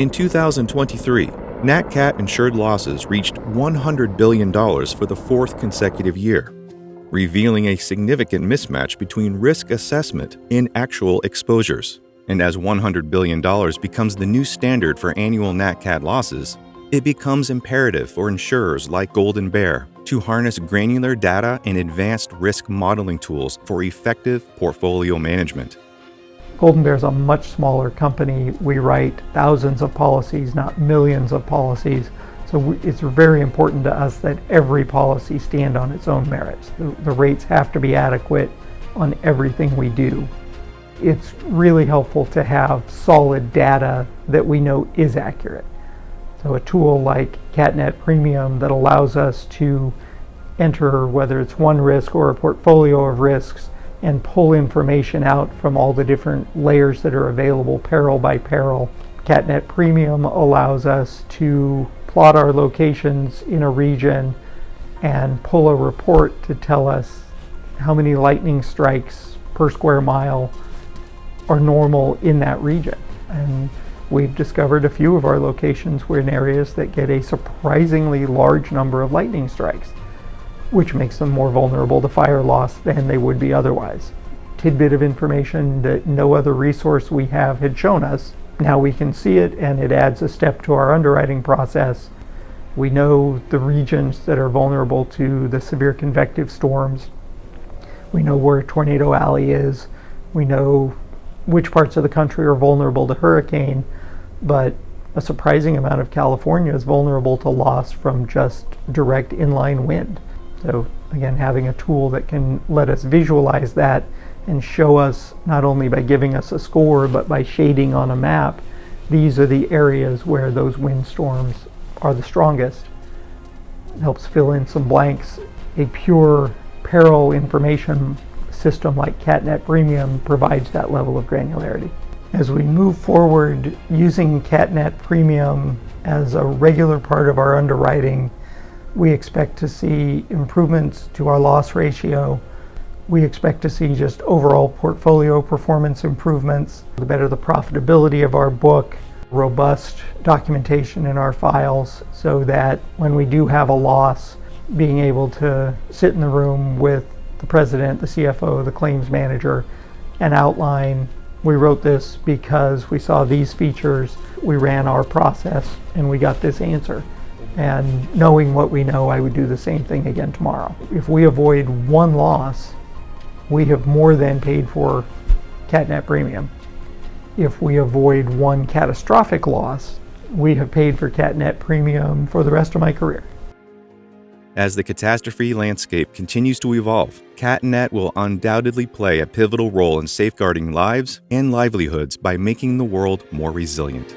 In 2023, Nat Cat insured losses reached $100 billion for the fourth consecutive year, revealing a significant mismatch between risk assessment and actual exposures. And as $100 billion becomes the new standard for annual Nat Cat losses, it becomes imperative for insurers like Golden Bear to harness granular data and advanced risk modeling tools for effective portfolio management. Golden Bear is a much smaller company. We write thousands of policies, not millions of policies. So it's very important to us that every policy stand on its own merits. The rates have to be adequate on everything we do. It's really helpful to have solid data that we know is accurate. So a tool like CatNet Premium that allows us to enter whether it's one risk or a portfolio of risks and pull information out from all the different layers that are available peril by peril. CatNet Premium allows us to plot our locations in a region and pull a report to tell us how many lightning strikes per square mile are normal in that region. And we've discovered a few of our locations were in areas that get a surprisingly large number of lightning strikes, which makes them more vulnerable to fire loss than they would be otherwise. Tidbit of information that no other resource we have had shown us. Now we can see it, and it adds a step to our underwriting process. We know the regions that are vulnerable to the severe convective storms. We know where Tornado Alley is. We know which parts of the country are vulnerable to hurricane, but a surprising amount of California is vulnerable to loss from just direct inline wind. So again, having a tool that can let us visualize that and show us, not only by giving us a score, but by shading on a map, these are the areas where those windstorms are the strongest. It helps fill in some blanks. A pure peril information system like CatNet Premium provides that level of granularity. As we move forward using CatNet Premium as a regular part of our underwriting, we expect to see improvements to our loss ratio. We expect to see just overall portfolio performance improvements, the better the profitability of our book, robust documentation in our files, so that when we do have a loss, being able to sit in the room with the president, the CFO, the claims manager, and outline, we wrote this because we saw these features, we ran our process, and we got this answer. And knowing what we know, I would do the same thing again tomorrow. If we avoid one loss, we have more than paid for CatNet Premium. If we avoid one catastrophic loss, we have paid for CatNet Premium for the rest of my career. As the catastrophe landscape continues to evolve, CatNet will undoubtedly play a pivotal role in safeguarding lives and livelihoods by making the world more resilient.